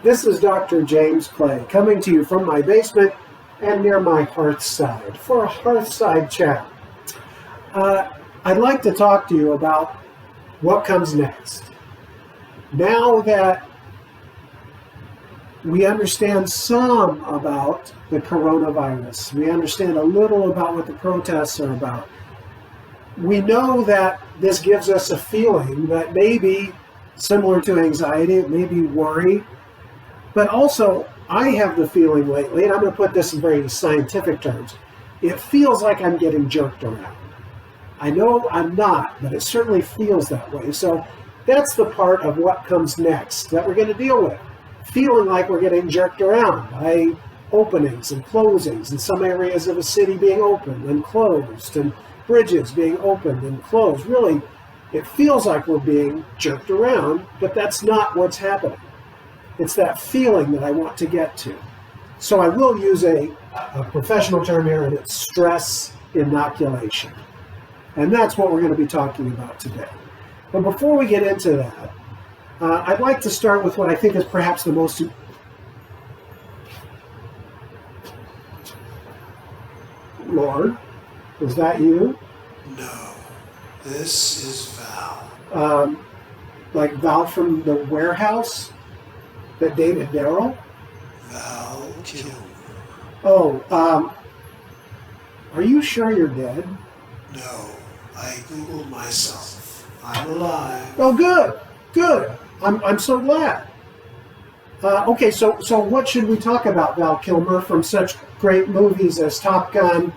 This is Dr. James Clay coming to you from my basement and near my hearthside for a hearthside chat. I'd like to talk to you about what comes next. Now that we understand some about the coronavirus, we understand a little about what the protests are about, we know that this gives us a feeling that may be similar to anxiety, it may be worry, but also I have the feeling lately, and I'm going to put this in very scientific terms, it feels like I'm getting jerked around. I know I'm not, but it certainly feels that way. So that's the part of what comes next that we're going to deal with. Feeling like we're getting jerked around by openings and closings in some areas of a city being opened and closed, and bridges being opened and closed. Really, it feels like we're being jerked around, but that's not what's happening. It's that feeling that I want to get to. So I will use a professional term here, and it's stress inoculation. And that's what we're going to be talking about today. But before we get into that, I'd like to start with what I think is perhaps the most... Lord, is that you? No, this is Val. Like Val from the warehouse that dated Daryl? Val Kilmer. Oh, are you sure you're dead? No, I Googled myself. I'm alive. Oh, good. I'm so glad. Okay, so what should we talk about, Val Kilmer, from such great movies as Top Gun,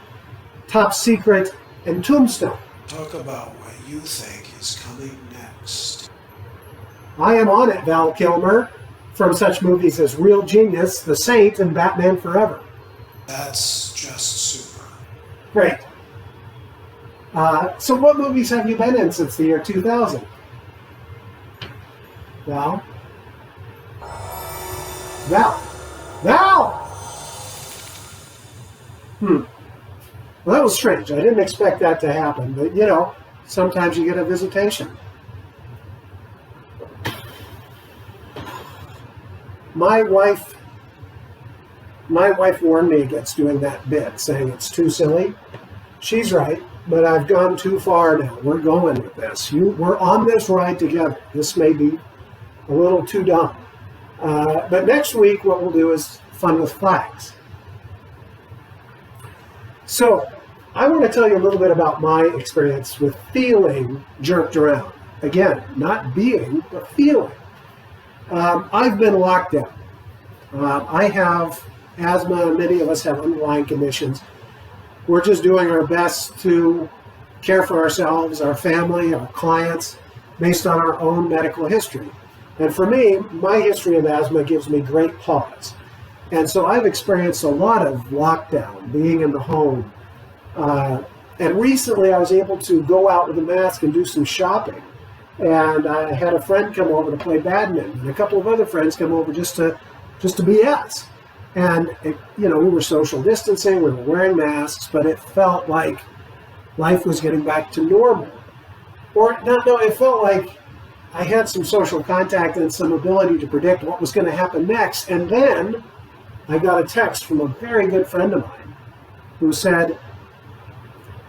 Top Secret, and Tombstone? Talk about what you think is coming next. I am on it, Val Kilmer, from such movies as Real Genius, The Saint, and Batman Forever. That's just super. Great. So what movies have you been in since the year 2000? Val? Well, that was strange. I didn't expect that to happen, but sometimes you get a visitation. My wife warned me against doing that bit, saying it's too silly. She's right, but I've gone too far now. We're going with this. We're on this ride together. This may be a little too dumb. But next week, what we'll do is fun with flags. So I want to tell you a little bit about my experience with feeling jerked around. Again, not being, but feeling. I've been locked down. I have asthma. Many of us have underlying conditions. We're just doing our best to care for ourselves, our family, our clients, based on our own medical history. And for me, my history of asthma gives me great pause. And so I've experienced a lot of lockdown, being in the home. And recently I was able to go out with a mask and do some shopping. And I had a friend come over to play badminton, and a couple of other friends come over just to BS. And we were social distancing, we were wearing masks, but it felt like life was getting back to normal. It felt like I had some social contact and some ability to predict what was going to happen next. And then I got a text from a very good friend of mine who said,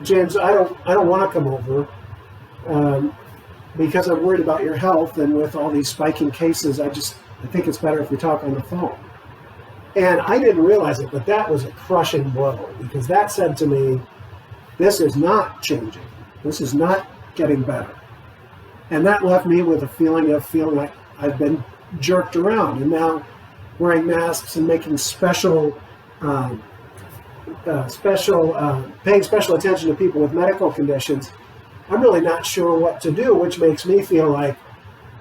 James, I don't want to come over because I'm worried about your health, and with all these spiking cases, I think it's better if we talk on the phone. And I didn't realize it, but that was a crushing blow, because that said to me, this is not changing. This is not getting better. And that left me with a feeling like I've been jerked around. And now wearing masks and making paying special attention to people with medical conditions, I'm really not sure what to do, which makes me feel like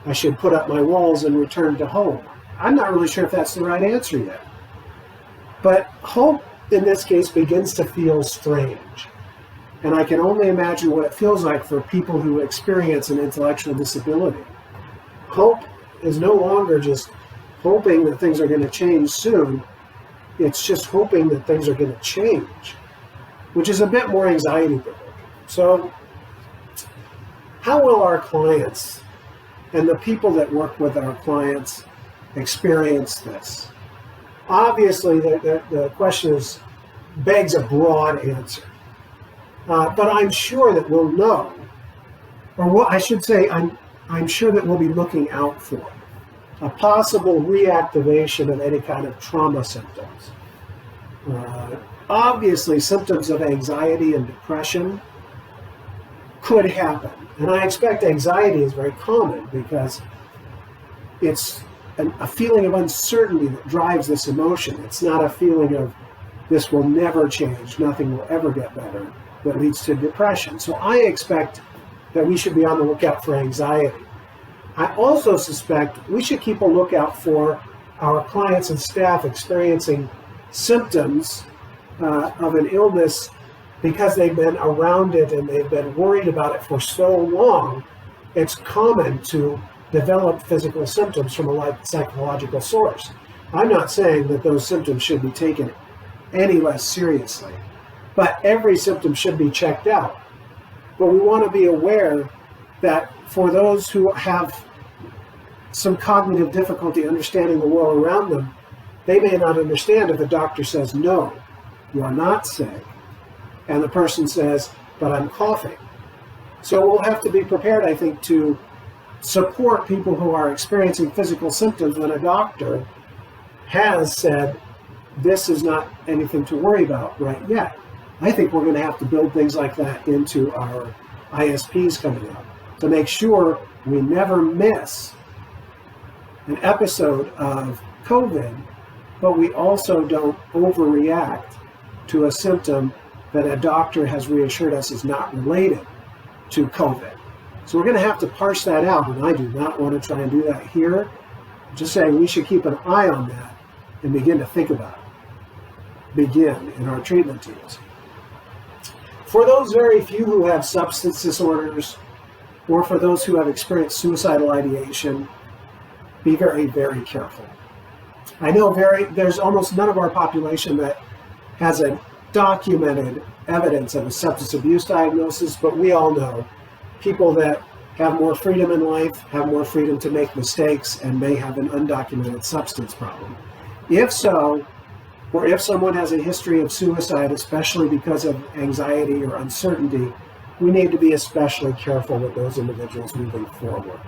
I should put up my walls and return to home. I'm not really sure if that's the right answer yet. But hope, in this case, begins to feel strange. And I can only imagine what it feels like for people who experience an intellectual disability. Hope is no longer just hoping that things are going to change soon. It's just hoping that things are going to change, which is a bit more anxiety-provoking. So how will our clients and the people that work with our clients experience this? Obviously, the question begs a broad answer. But I'm sure that we'll know, or what I should say, I'm sure that we'll be looking out for a possible reactivation of any kind of trauma symptoms. Obviously, symptoms of anxiety and depression could happen. And I expect anxiety is very common because it's a feeling of uncertainty that drives this emotion. It's not a feeling of this will never change, nothing will ever get better, that leads to depression. So I expect that we should be on the lookout for anxiety. I also suspect we should keep a lookout for our clients and staff experiencing symptoms of an illness because they've been around it and they've been worried about it for so long. It's common to develop physical symptoms from a psychological source. I'm not saying that those symptoms should be taken any less seriously, but every symptom should be checked out. But we want to be aware that for those who have some cognitive difficulty understanding the world around them, they may not understand if the doctor says, no, you are not sick, and the person says, but I'm coughing. So we'll have to be prepared, I think, to support people who are experiencing physical symptoms when a doctor has said, this is not anything to worry about right yet. I think we're going to have to build things like that into our ISPs coming up to make sure we never miss an episode of COVID, but we also don't overreact to a symptom that a doctor has reassured us is not related to COVID. So we're going to have to parse that out, and I do not want to try and do that here. I'm just saying we should keep an eye on that and begin to think about it. Begin in our treatment teams. For those very few who have substance disorders, or for those who have experienced suicidal ideation, be very, very careful. I know there's almost none of our population that has a documented evidence of a substance abuse diagnosis, but we all know people that have more freedom in life, have more freedom to make mistakes, and may have an undocumented substance problem. If so, or if someone has a history of suicide, especially because of anxiety or uncertainty, we need to be especially careful with those individuals moving forward.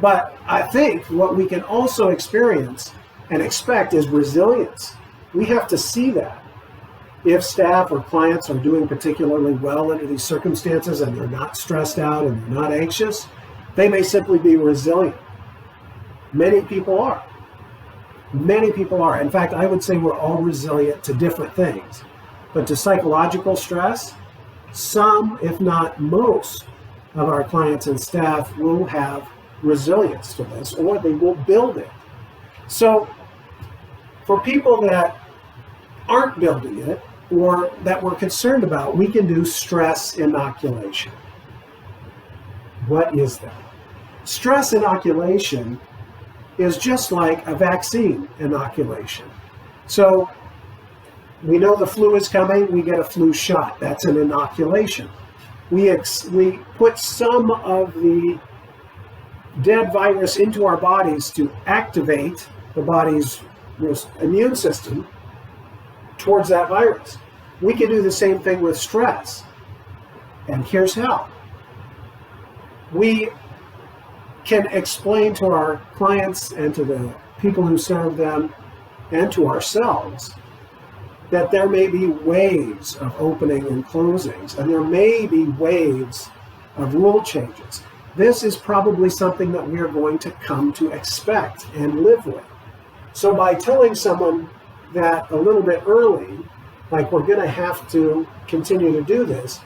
But I think what we can also experience and expect is resilience. We have to see that. If staff or clients are doing particularly well under these circumstances and they're not stressed out and they're not anxious, they may simply be resilient. Many people are. Many people are. In fact, I would say we're all resilient to different things. But to psychological stress, some, if not most, of our clients and staff will have resilience to this, or they will build it. So for people that aren't building it, or that we're concerned about, we can do stress inoculation. What is that? Stress inoculation is just like a vaccine inoculation. So we know the flu is coming, we get a flu shot. That's an inoculation. We put some of the dead virus into our bodies to activate the body's immune system towards that virus. We can do the same thing with stress. And here's how. We can explain to our clients and to the people who serve them and to ourselves that there may be waves of opening and closings, and there may be waves of rule changes. This is probably something that we are going to come to expect and live with. So by telling someone that a little bit early, like we're going to have to continue to do this,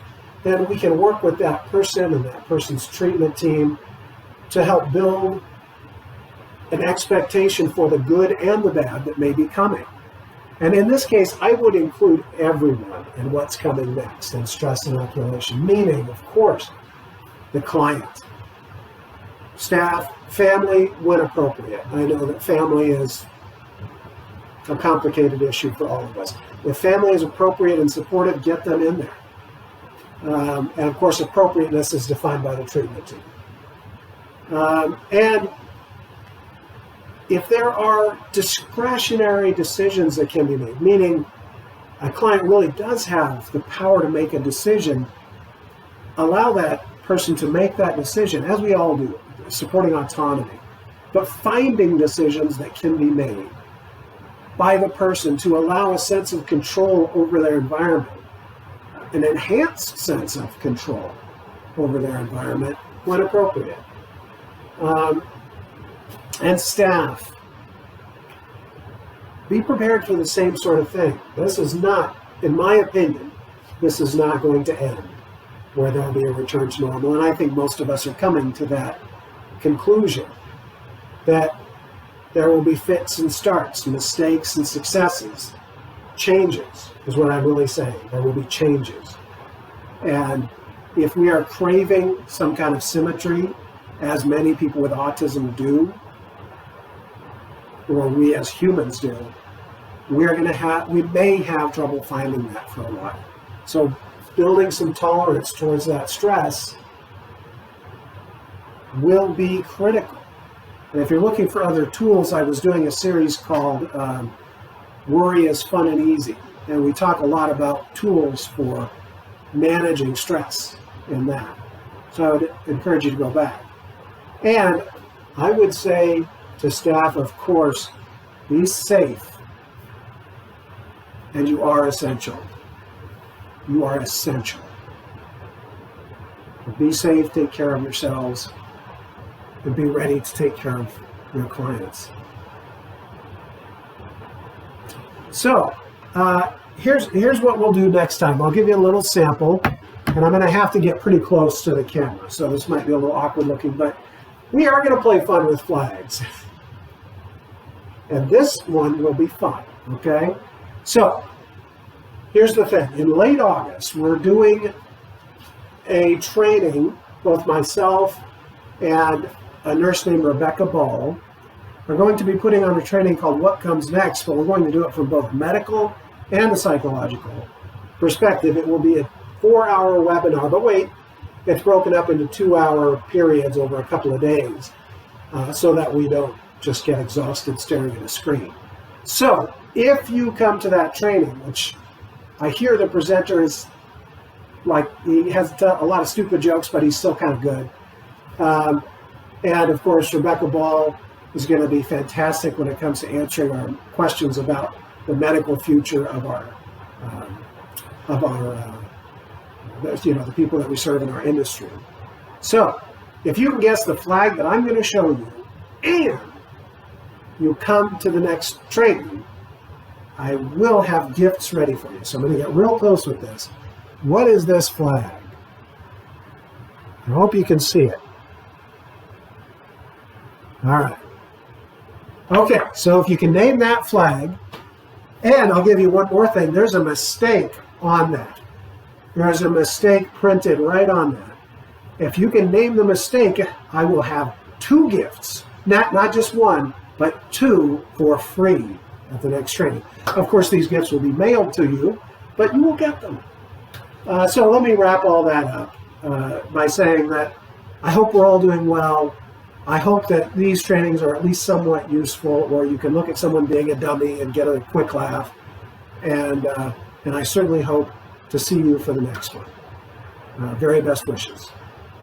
then we can work with that person and that person's treatment team to help build an expectation for the good and the bad that may be coming. And in this case, I would include everyone in what's coming next in stress inoculation, meaning, of course, the client, staff, family, when appropriate. I know that family is a complicated issue for all of us. If family is appropriate and supportive, get them in there. And of course, appropriateness is defined by the treatment team. And if there are discretionary decisions that can be made, meaning a client really does have the power to make a decision, allow that person to make that decision, as we all do, supporting autonomy, but finding decisions that can be made by the person to allow a sense of control over their environment, an enhanced sense of control over their environment when appropriate. And staff, be prepared for the same sort of thing. This is not, in my opinion, this is not going to end where there'll be a return to normal. And I think most of us are coming to that conclusion, that there will be fits and starts, mistakes and successes. Changes is what I'm really saying. There will be changes. And if we are craving some kind of symmetry, as many people with autism do, or we as humans do, we may have trouble finding that for a while. So building some tolerance towards that stress will be critical. And if you're looking for other tools, I was doing a series called Worry is Fun and Easy. And we talk a lot about tools for managing stress in that. So I would encourage you to go back. And I would say to staff, of course, be safe. And you are essential. You are essential. Be safe, take care of yourselves, and be ready to take care of your clients. So, here's what we'll do next time. I'll give you a little sample, and I'm going to have to get pretty close to the camera, so this might be a little awkward looking, but we are going to play fun with flags. And this one will be fun, okay? So, here's the thing. In late August, we're doing a training, both myself and a nurse named Rebecca Ball are going to be putting on a training called What Comes Next, but we're going to do it from both medical and a psychological perspective. It will be a 4-hour webinar, but wait, it's broken up into 2-hour periods over a couple of days so that we don't just get exhausted staring at a screen. So if you come to that training, which I hear the presenter is like, he has a lot of stupid jokes, but he's still kind of good. And of course, Rebecca Ball is going to be fantastic when it comes to answering our questions about the medical future of our the people that we serve in our industry. So, if you can guess the flag that I'm going to show you, and you come to the next training, I will have gifts ready for you. So I'm going to get real close with this. What is this flag? I hope you can see it. All right. Okay, so if you can name that flag, and I'll give you one more thing. There's a mistake on that. There's a mistake printed right on that. If you can name the mistake, I will have 2 gifts. Not just one, but 2 for free at the next training. Of course, these gifts will be mailed to you, but you will get them. So let me wrap all that up by saying that I hope we're all doing well. I hope that these trainings are at least somewhat useful, or you can look at someone being a dummy and get a quick laugh. And I certainly hope to see you for the next one. Very best wishes.